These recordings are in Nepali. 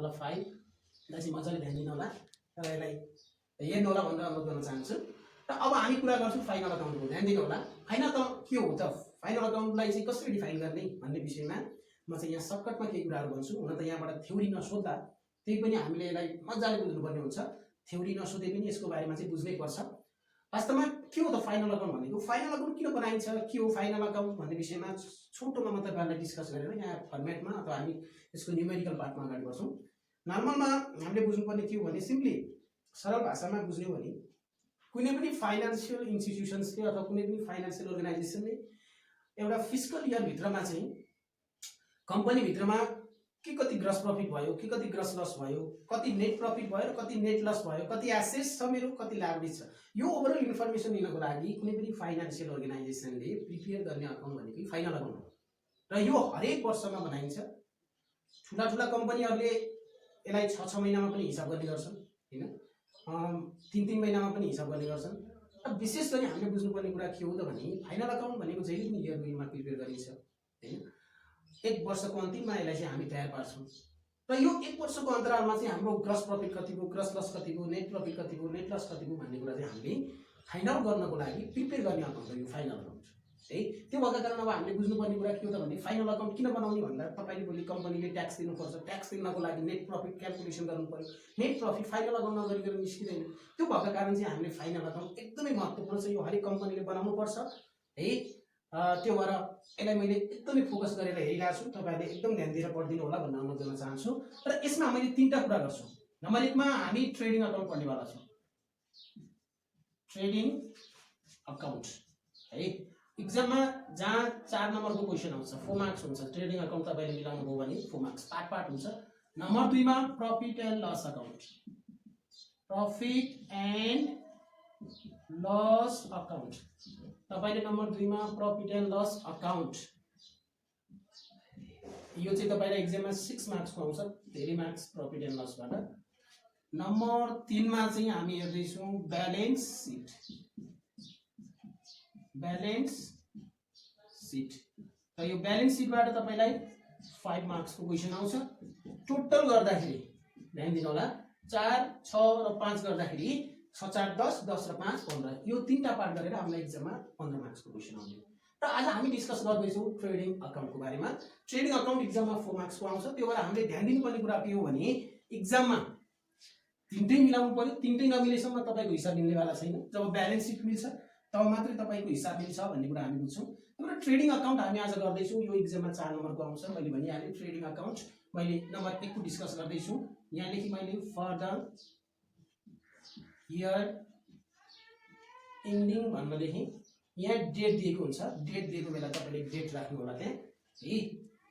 होला 5 लाई चाहिँ मजाले ध्यान दिनु होला र यसलाई हेर्नु होला भनेर अनुरोध गर्न चाहन्छु। र अब हामी कुरा गर्छौँ फाइनल अकाउन्टको। ध्यान दिनु होला। फाइनल त के हो त, फाइनल अकाउन्टलाई चाहिँ कसरी डिफाइन गर्ने भन्ने विषयमा म चाहिँ यहाँ सर्टकटमा केही कुराहरू भन्छु। हुन त यहाँबाट थ्योरी नसोध्दा त्यही पनि हामीले यसलाई मजाले बुझ्नुपर्ने हुन्छ। थ्योरी नसोधे पनि यसको बारेमा चाहिँ बुझ्नै पर्छ। वास्तवमा के हो त फाइनल अकाउन्ट भनेको, फाइनल अकाउन्ट किन बनाइन्छ, के हो फाइनल अकाउन्ट भन्ने विषयमा छोटोमा म तपाईँहरूलाई डिस्कस गरेर यहाँ फर्मेटमा अथवा हामी यसको न्युमेरिकल पार्टमा अगाडि बढ्छौँ। नर्मलमा हामीले बुझ्नुपर्ने के हो भने सिम्पली सरल भाषामा बुझ्ने हो भने कुनै पनि फाइनान्सियल इन्स्टिट्युसन्सले अथवा कुनै पनि फाइनान्सियल अर्गनाइजेसनले एउटा फिस्कल इयरभित्रमा चाहिँ कम्पनीभित्रमा के कति ग्रस प्रफिट भयो, के कति ग्रस लस भयो, कति नेट प्रफिट भयो र कति नेट लस भयो, कति एसेट्स छ मेरो, कति लायबिलिटी छ, यो ओभरअल इन्फर्मेसन लिनको लागि कुनै पनि फाइनान्सियल अर्गनाइजेसनले प्रिपेयर गर्ने अकाउन्ट भनेको फाइनल अकाउन्ट हो। र यो हरेक वर्षमा बनाइन्छ। ठुला ठुला कम्पनीहरूले यसलाई 6 महिनामा पनि हिसाब गर्ने गर्छन् हैन, 3 महिनामा पनि हिसाब गर्ने गर्छन्। र विशेष गरी हामीले बुझ्नुपर्ने कुरा के हो त भने फाइनल अकाउन्ट भनेको जहिले पनि इयर गोइङमा प्रिपेयर गरिन्छ हैन। 1 वर्षको अन्तिममा यसलाई चाहिँ हामी तयार पार्छौँ र यो 1 वर्षको अन्तरालमा चाहिँ हाम्रो ग्रस प्रफिट कति भयो, ग्रस लस कति भयो, नेट प्रफिट कति भयो, नेट लस कति भयो भन्ने कुरा चाहिँ हामीले फाइनल गर्नको लागि प्रिपेयर गर्ने अकाउन्ट हो यो फाइनल अकाउन्ट है। त्यो भएको कारण अब हामीले बुझ्नुपर्ने कुरा के हो त भने फाइनल अकाउन्ट किन बनाउने भन्दा तपाईले भोलि कम्पनीले ट्याक्स दिनुपर्छ, ट्याक्स दिनको लागि नेट प्रफिट क्याल्कुलेसन गर्नु पर्यो, नेट प्रफिट फाइनल अकाउन्ट नगरिकन निस्किदैन। त्यो भएको कारण चाहिँ हामीले फाइनल अकाउन्ट एकदमै महत्त्वपूर्ण छ, यो हरेक कम्पनीले बनाउनु पर्छ है। त्यो भएर यसलाई मैले एकदमै फोकस गरेर हेरिरहेको छु, तपाईहरुले एकदम ध्यान दिएर पढिदिनु होला भन्ने अनुरोध गर्न चाहन्छु। र यसमा मैले 3टा कुरा गर्छु। नम्बर 1 मा हामी ट्रेडिङ अकाउन्ट पढ्नेवाला छौँ, ट्रेडिङ अकाउन्ट है। एक्जाममा जहाँ 4 नम्बरको क्वेशन आउँछ 4 मार्क्स हुन्छ, ट्रेडिङ अकाउन्ट तपाईले मिलाउनु भयो भने 4 मार्क्स पार्ट हुन्छ। नम्बर 2 मा profit and loss account, profit and loss account तपाईले नम्बर 2 मा प्रॉफिट एन्ड लस अकाउन्ट, यो चाहिँ तपाईलाई एक्जाममा 6 मार्क्स को आउँछ, धेरै मार्क्स प्रॉफिट एन्ड लसबाट। नम्बर 3 मा चाहिँ हामी हेर्दै छौं ब्यालेन्स शीट, ब्यालेन्स शीट। र यो ब्यालेन्स शीटबाट तपाईलाई 5 मार्क्स को क्वेशन आउँछ। टोटल गर्दाखेरि ध्यान दिनु होला 4 6 र 5 गर्दाखेरि 6 4 10 10 र 5 15, यो 3टा पार्ट गरेर हामीलाई एक्जाममा 15 मार्क्स को क्वेशन आउँछ। र आज हामी डिस्कस गर्दै छौं ट्रेडिङ अकाउन्टको बारेमा। ट्रेडिङ अकाउन्ट एक्जाममा 4 मार्क्स को आउँछ। त्यो भएर हामीले ध्यान दिनुपर्ने कुरा के हो भने एक्जाममा 3टै मिलाउनु पर्यो। 3टै नमिलेसम्म तपाईको हिसाब मिल्नेवाला छैन। जब ब्यालेन्स शीट मिल्छ तब मात्रै तपाईको हिसाब मिल्छ भन्ने कुरा हामी बुझ्छौं। तर ट्रेडिङ अकाउन्ट हामी आज गर्दै छौं, यो एक्जाममा 4 नम्बरको आउँछ। मैले भनिहालेँ ट्रेडिङ अकाउन्ट मैले नम्बर 1 को डिस्कस गर्दै छु। यहाँ लेखी मैले फर द इयर एन्डिङ भन्न लेखेँ। यहाँ डेट दिएको हुन्छ, डेट दिएको बेला तपाईले डेट राख्नु होला त्यहाँ है,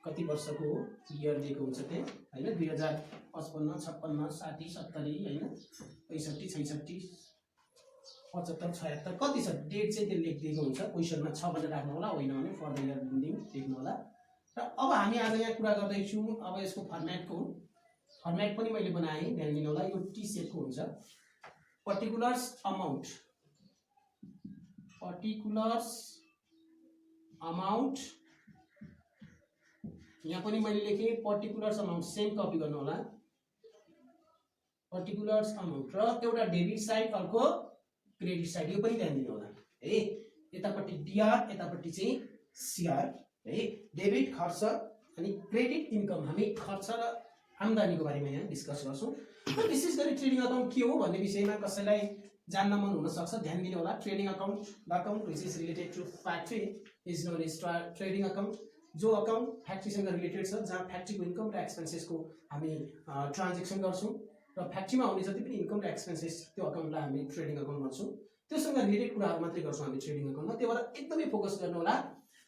कति वर्षको हो इयर दिएको हुन्छ त्यहाँ हैन, 2055 56 60 70 हैन, 65 66 75 76 कति छ डेट चाहिँ त्यो लेखिदिएको हुन्छ। क्वेशनमा 6 भनेर राख्नु होला, होइन भने फर द इयर एन्डिङ लेख्नु होला। र अब हामी आज यहाँ कुरा गर्दै छौं अब यसको फर्मेटको। फर्मेट पनि मैले बनाएँ, ध्यान दिनु होला। यो टी सेपको हुन्छ। पर्टिकुलर्स अमाउन्ट, पर्टिकुलर्स अमाउन्ट, यहाँ पनि मैले लेखेँ पर्टिकुलर्स अमाउन्ट, सेम कपी गर्नु होला। पर्टिकुलर्स अमाउन्ट र एउटा डेबिट साइड अर्को क्रेडिट साइड, यो पनि ध्यान दिनु होला है। यतापट्टि डीआर यतापट्टि चाहिँ सीआर है। डेबिट खर्च अनि क्रेडिट इन्कम, हामी खर्च र आम्दानीको बारेमा यहाँ डिस्कस गर्छौं। विशेष गरी ट्रेडिङ अकाउन्ट के हो भन्ने विषयमा कसैलाई जान्न मन हुन सक्छ, ध्यान दिनु होला। Trading account, the account which is related to factory is known as trading account. जो अकाउन्ट फ्याक्ट्रीसँग रिलेटेड छ, जहाँ फ्याक्ट्रीको इन्कम र एक्सपेन्सेसको हामी ट्रान्जेक्सन गर्छौं र फ्याक्ट्रीमा आउने जति पनि इन्कम र एक्सपेन्सेस त्यो अकाउन्टलाई हामी ट्रेडिङ अकाउन्ट भन्छौं। त्योसँग रिलेटेड कुराहरू मात्रै गर्छौं हामी ट्रेडिङ अकाउन्टमा। त्यो भएर एकदमै फोकस गर्नु होला।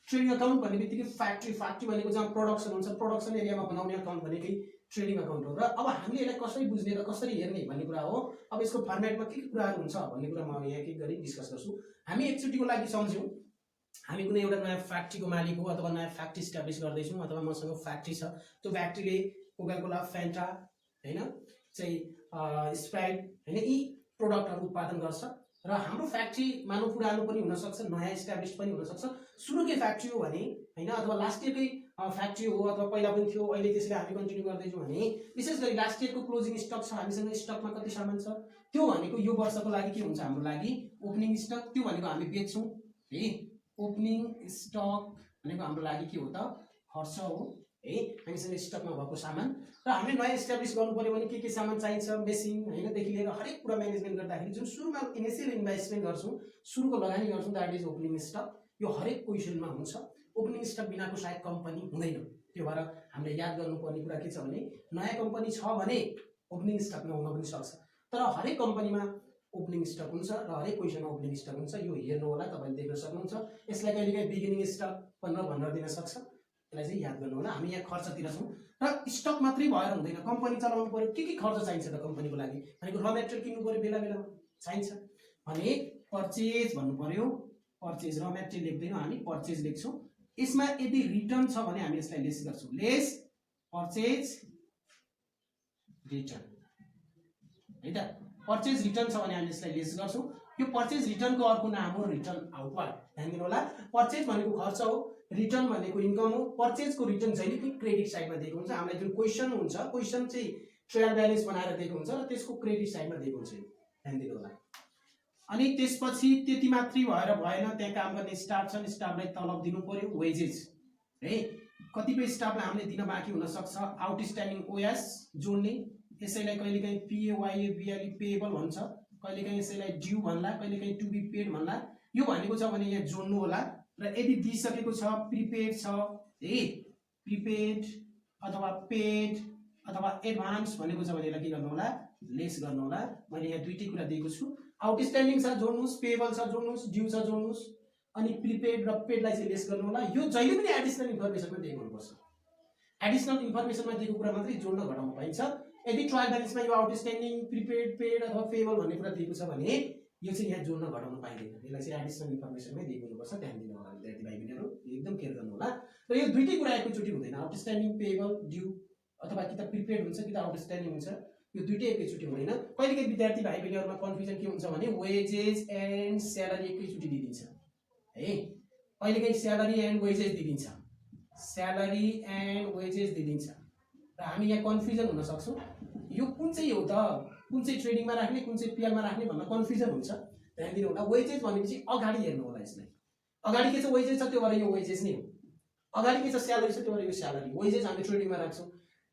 ट्रेडिङ अकाउन्ट भन्ने बित्तिकै फ्याक्ट्री भनेको जहाँ प्रोडक्सन हुन्छ, प्रोडक्सन एरियामा बनाउने अकाउन्ट भनेकै ट्रेडिङ अकाउन्ट हो। र अब हामीले यसलाई कसरी बुझ्ने र कसरी हेर्ने भन्ने कुरा हो। अब यसको फर्मेटमा के कुराहरू हुन्छ भन्ने कुरा म यहाँ एक गरी डिस्कस गर्छु। हामी एकचोटिको लागि सम्झौं, हामी कुनै एउटा नयाँ फ्याक्ट्रीको मालिक हो अथवा नयाँ फ्याक्ट्री इस्टाब्लिश गर्दै छौं अथवा मसँग फ्याक्ट्री छ। त्यो फ्याक्ट्रीले कोका-कोला, फ्यान्टा हैन चाहिँ स्प्राइट हैन यी प्रोडक्टहरु उत्पादन गर्छ र हाम्रो फ्याक्ट्री मानव पुरानो पनि हुन सक्छ, नयाँ इस्टाब्लिश पनि हुन सक्छ। सुरुकै फ्याक्ट्री हो भने हैन अथवा लास्ट इयरकै फ्याक्ट्री हो अथवा पहिला पनि थियो अहिले त्यसले हामी कन्टिन्यू गर्दैछौँ भने विशेष गरी लास्ट इयरको क्लोजिङ स्टक छ हामीसँग स्टकमा कति सामान छ त्यो भनेको यो वर्षको लागि के हुन्छ हाम्रो लागि ओपनिङ स्टक त्यो भनेको हामी बेच्छौँ है ओपनिङ स्टक भनेको हाम्रो लागि के हो त खर्च हो है हामीसँग स्टकमा भएको सामान र हामीले नयाँ इस्टाब्लिस गर्नु पर्यो भने के सामान चाहिन्छ मेसिन हैनदेखि लिएर हरेक कुरा म्यानेजमेन्ट गर्दाखेरि जुन सुरुमा इनिसियल इन्भेस्टमेन्ट गर्छौँ सुरुको लगानी गर्छौँ द्याट इज ओपनिङ स्टक यो हरेक क्वेसनमा हुन्छ ओपनिङ स्टक बिनाको सायद कम्पनी हुँदैन त्यो भएर हामीले याद गर्नुपर्ने कुरा के छ भने नयाँ कम्पनी छ भने ओपनिङ स्टक नहुन पनि सक्छ तर हरेक कम्पनीमा ओपनिङ स्टक हुन्छ र हरेक क्वेसनमा ओपनिङ स्टक हुन्छ यो हेर्नु होला तपाईले देख्न सक्नुहुन्छ यसलाई कहिलेकाहीँ बिगिनिङ स्टक भनेर दिन सक्छ यसलाई चाहिँ याद गर्नु होला हामी यहाँ खर्चतिर छौँ र स्टक मात्रै भएर हुँदैन कम्पनी चलाउनु पर्यो के खर्च चाहिन्छ त कम्पनीको लागि भनेको र मेटेरियल किन्नु पर्यो बेला बेलामा चाहिन्छ भने पर्चेज भन्नु पर्यो पर्चेज र मेटेरियल लेख्दैनौँ हामी पर्चेज लेख्छौँ यसमा यदि रिटर्न छ भने हामी यसलाई लेस गर्छौँ लेस पर्चेज रिटर्न है त पर्चेज रिटर्न छ भने हामी यसलाई लेस गर्छौँ यो पर्चेज रिटर्नको अर्को नाम हो रिटर्न आउटवर्ड ध्यान दिनु होला पर्चेज भनेको खर्च हो रिटर्न भनेको इन्कम हो पर्चेजको रिटर्न जहिले पनि क्रेडिट साइडमा दिएको हुन्छ हामीलाई जुन क्वेसन हुन्छ क्वेसन चाहिँ ट्रायल ब्यालेन्स बनाएर दिएको हुन्छ र त्यसको क्रेडिट साइडमा दिएको हुन्छ ध्यान दिनु होला अनि त्यसपछि त्यति मात्रै भएर भएन त्यहाँ काम गर्ने स्टाफ छन् स्टाफलाई तलब दिनु पर्यो वेजेस है कतिपय स्टाफलाई हामीले दिन बाँकी हुन सक्छ आउटस्ट्यान्डिङ ओएस जोड्ने यसैलाई कहिलेकाहीँ पिएवाईए बिएलई पेएबल भन्छ कहिलेकाहीँ यसैलाई ड्यू भन्ला कहिलेकाहीँ टु बी पेड भन्ला यो भनेको छ भने यहाँ जोड्नु होला र यदि दिइसकेको छ प्रिपेड छ है प्रिपेड अथवा पेड अथवा एडभान्स भनेको छ भने यसलाई के गर्नु होला लेस गर्नु होला मैले यहाँ दुईटै कुरा दिएको छु आउटस्ट्यान्डिङ छ जोड्नुस् पेएबल छ जोड्नुस् ड्यू छ जोड्नुस् अनि प्रिपेड र पेडलाई चाहिँ लेस गर्नु होला यो जहिले पनि एडिसनल इन्फर्मेसनमा दिएको हुनुपर्छ एडिसनल इन्फर्मेसनमा दिएको कुरा मात्रै जोड्न घटाउन पाइन्छ यदि ट्रायल ब्यालेन्समा यो आउटस्ट्यान्डिङ प्रिपेड पेड अथवा पेएबल भन्ने कुरा दिएको छ भने यो चाहिँ यहाँ जोड्न घटाउन पाइँदैन यसलाई चाहिँ एडिसनल इन्फर्मेसनमै दिएको हुनुपर्छ ध्यान दिनु होला विद्यार्थी भाइ बहिनीहरू एकदम केयर गर्नु होला र यो दुईटै कुरा एकैचोटि हुँदैन आउटस्ट्यान्डिङ पेएबल ड्यू अथवा कि त प्रिपेड हुन्छ कि त आउटस्ट्यान्डिङ हुन्छ यो दुईटै एकैचोटि हुँदैन कहिलेकाहीँ विद्यार्थी भाइ बहिनीहरूमा कन्फ्युजन के हुन्छ भने वेजेस एन्ड स्यालेरी एकैचोटि दिइदिन्छ है कहिलेकाहीँ स्यालेरी एन्ड वेजेस दिइदिन्छ स्यालेरी एन्ड वेजेस दिइदिन्छ र हामी यहाँ कन्फ्युजन हुन सक्छौँ यो कुन चाहिँ हो त कुन चाहिँ ट्रेडिङमा राख्ने कुन चाहिँ पिएलमा राख्ने भन्न कन्फ्युजन हुन्छ ध्यान दिनु होला वेजेस भनेपछि अगाडि हेर्नु होला यसलाई अगाडि के छ वेजेस छ त्यो भएर यो वेजेस नै हो अगाडि के छ स्यालेरी छ त्यो भएर यो स्यालेरी वेजेस हामी ट्रेडिङमा राख्छौँ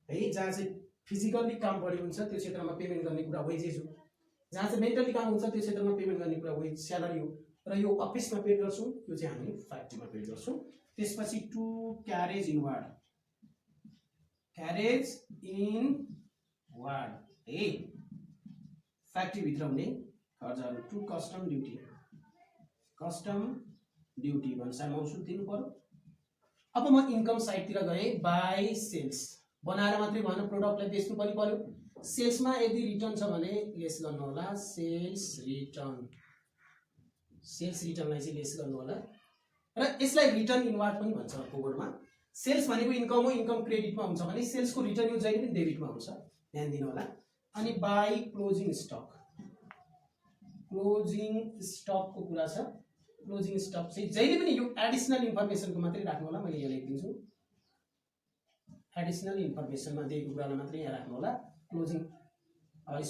है जहाँ चाहिँ फिजिकल्ली काम बढी हुन्छ त्यो क्षेत्रमा पेमेन्ट गर्ने कुरा वेजेस हो जहाँ चाहिँ मेन्टली काम हुन्छ त्यो क्षेत्रमा पेमेन्ट गर्ने कुरा वेज स्यालेरी हो र यो अफिसमा पेड गर्छौँ यो चाहिँ हामी फ्याक्ट्रीमा पेड गर्छौँ त्यसपछि टु क्यारेज इन वार्ड है फ्याक्ट्रीभित्र हुने खर्चहरू टु कस्टम ड्युटी भन्सार मौसुल दिनु पर्यो अब म इन्कम साइडतिर गएँ बाई सेल्स बनाएर मात्रै भएन प्रोडक्टलाई बेच्नु पनि पर्यो सेल्समा यदि रिटर्न छ भने लेस गर्नु होला सेल्स रिटर्नलाई चाहिँ लेस गर्नु होला र यसलाई रिटर्न इनवार्ड पनि भन्छ अर्को वर्डमा सेल्स भनेको इन्कम हो इन्कम क्रेडिटमा हुन्छ भने सेल्सको रिटर्न यो जहिले पनि डेबिटमा हुन्छ ध्यान दिनु होला अनि बाई क्लोजिङ स्टकको कुरा छ क्लोजिङ स्टक चाहिँ जहिले पनि यो एडिसनल इन्फर्मेसनको मात्रै राख्नु होला मैले यहाँ लेखिदिन्छु एडिसनल इन्फर्मेसनमा दिएको कुरालाई मात्रै यहाँ राख्नु होला क्लोजिङ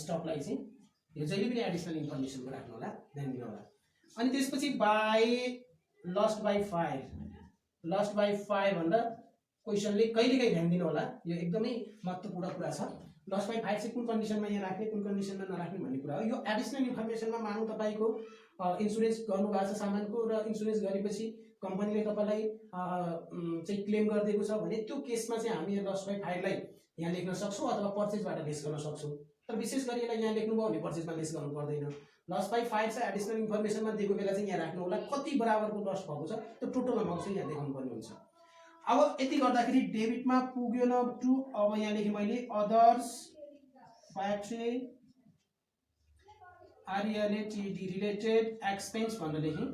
स्टकलाई चाहिँ यो जहिले पनि एडिसनल इन्फर्मेसनको राख्नु होला ध्यान दिनु होला अनि त्यसपछि बाई लस्ट बाई फायर भन्दा क्वेसनले कहिलेकाहीँ ध्यान दिनु होला यो एकदमै महत्त्वपूर्ण कुरा छ लस्ट बाई फायर चाहिँ कुन कन्डिसनमा यहाँ राख्ने कुन कन्डिसनमा नराख्ने भन्ने कुरा हो यो एडिसनल इन्फर्मेसनमा मानौँ तपाईँको इन्सुरेन्स गर्नुभएको छ सामानको र इन्सुरेन्स गरेपछि कम्पनीले तपाईँलाई चाहिँ क्लेम गरिदिएको छ भने त्यो केसमा चाहिँ हामी लस्ट बाई फायरलाई यहाँ लेख्न सक्छौँ अथवा पर्चेजबाट लेस गर्न सक्छौँ तर विशेष गरी यसलाई यहाँ लेख्नुभयो भने पर्चेजमा लेस गर्नु पर्दैन लस्ट बाई फायर चाहिँ एडिसनल इन्फर्मेसनमा दिएको बेला चाहिँ यहाँ राख्नु होला कति बराबरको लस्ट भएको छ त्यो टोटल अमाउन्ट चाहिँ यहाँ देखाउनु पर्ने हुन्छ अब यति गर्दाखेरि डेबिटमा पुगेन टु अब यहाँ लेखेँ मैले अदर्स फ्याक्ट्री रिलेटेड एक्सपेन्स भनेर लेखेँ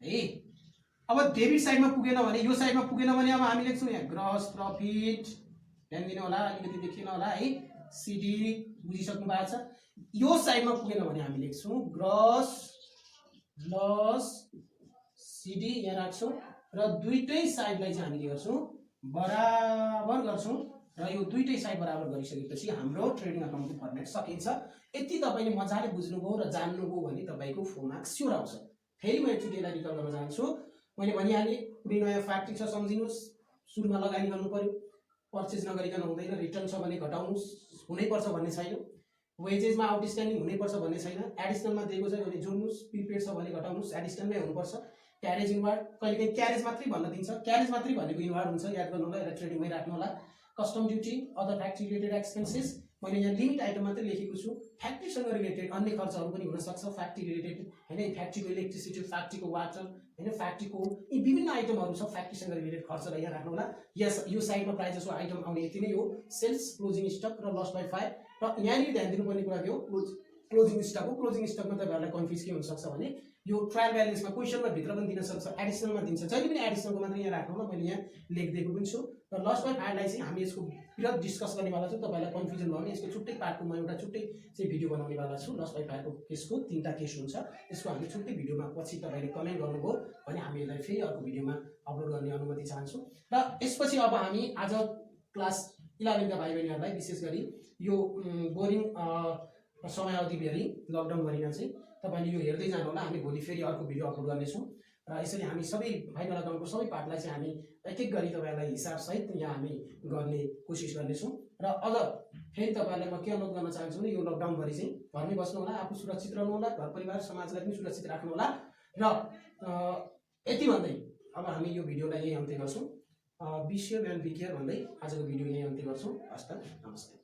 है अब डेबिट साइडमा पुगेन भने यो साइडमा पुगेन भने अब हामी लेख्छौँ यहाँ ग्रस प्रफिट ध्यान दिनु होला अलिकति देखिन होला है सिडी बुझिसक्नु भएको छ यो साइडमा पुगेन भने हामी लेख्छौँ ग्रस लस सिडी यहाँ राख्छौँ र दुईटै साइडलाई चाहिँ हामी के गर्छौँ बराबर गर्छौँ र यो दुईटै साइड बराबर गरिसकेपछि हाम्रो ट्रेडिङ अकाउन्टको फर्मेट सकिन्छ। यति तपाईँले मजाले बुझ्नुभयो र जान्नुभयो भने तपाईँको 4 मार्क्स स्योर आउँछ। फेरि म एकचोटि यसलाई रिकल गर्न चाहन्छु। मैले भनिहालेँ कुनै नयाँ फ्याक्ट्री छ सम्झिनुहोस्, सुरुमा लगानी गर्नु पर्यो, पर्चेज नगरिकन हुँदैन, रिटर्न छ भने घटाउनुहोस्, हुनैपर्छ भन्ने छैन, वेजेसमा आउटस्ट्यान्डिङ हुनैपर्छ भन्ने छैन, एडिसनलमा दिएको छ भने जोड्नुहोस्, प्रिपेड छ भने घटाउनुहोस्, एडिसनलमै हुनुपर्छ। क्यारेज इनवार्ड कहिलेकाहीँ क्यारेज मात्रै भन्न दिन्छ, क्यारेज मात्रै भनेको इनवार्ड हुन्छ, याद गर्नु होला, यसलाई ट्रेडिङमै राख्नु होला। Custom duty, other factory related expenses, मैले यहाँ लिमिट आइटम मात्रै लेखेको छु। फ्याक्ट्रीसँग रिलेटेड अन्य खर्चहरू पनि हुनसक्छ, फ्याक्ट्री रिलेटेड होइन, फ्याक्ट्रीको इलेक्ट्रिसिटी, फ्याक्ट्रीको वाटर होइन, फ्याक्ट्रीको यी विभिन्न आइटमहरू छ, फ्याक्ट्रीसँग रिलेटेड खर्चलाई यहाँ राख्नु होला। यस यो साइडमा प्रायः जसो आइटम आउने यति नै हो, सेल्स, क्लोजिङ स्टक र लस बाई फायर। र यहाँनिर ध्यान दिनुपर्ने कुरा के हो, क्लोजिङ स्टक हो। क्लोजिङ स्टकमा तपाईँहरूलाई कन्फ्युज के हुनसक्छ भने यो ट्रायल ब्यालेन्समा क्वेसनमा भित्र पनि दिन सक्छ, एडिसनलमा दिन्छ, जहिले पनि एडिसनलको मात्रै यहाँ राख्नु होला, मैले यहाँ लेखिदिएको पनि छु। र लस बाई फायरलाई चाहिँ हामी यसको विरत डिस्कस गर्नेवाला छौँ। तपाईँलाई कन्फ्युजन भयो भने यसको छुट्टै पार्टको म एउटा छुट्टै चाहिँ भिडियो बनाउनेवाला छु। लस बाई फायरको केसको 3टा केस हुन्छ, यसको हामी छुट्टै भिडियोमा पछि तपाईँले कमेन्ट गर्नुभयो भने हामी यसलाई फेरि अर्को भिडियोमा अपलोड गर्ने अनुमति चाहन्छु। र यसपछि अब हामी आज क्लास 11 का भाइ बहिनीहरूलाई विशेष गरी यो बोरिङ समयावधि भेरी लकडाउन गरिन चाहिँ तपाईँले यो हेर्दै जानु होला। हामी भोलि फेरि अर्को भिडियो अपलोड गर्नेछौँ र यसरी हामी सबै फाइनल अकाउन्टको सबै पार्टलाई चाहिँ हामी एक एक गरी तपाईँहरूलाई हिसाबसहित यहाँ हामी गर्ने कोसिस गर्नेछौँ। र अझ फेरि तपाईँहरूलाई म के अनुरोध गर्न चाहन्छु भने यो लकडाउनभरि चाहिँ घरमै बस्नु होला, आफू सुरक्षित रहनु होला, घर परिवार समाजलाई पनि सुरक्षित राख्नु होला। र यति भन्दै अब हामी यो भिडियोलाई यही अन्त्य गर्छौँ। Be safe and be care भन्दै आजको भिडियो यही अन्त्य गर्छौँ। हस्त, नमस्ते।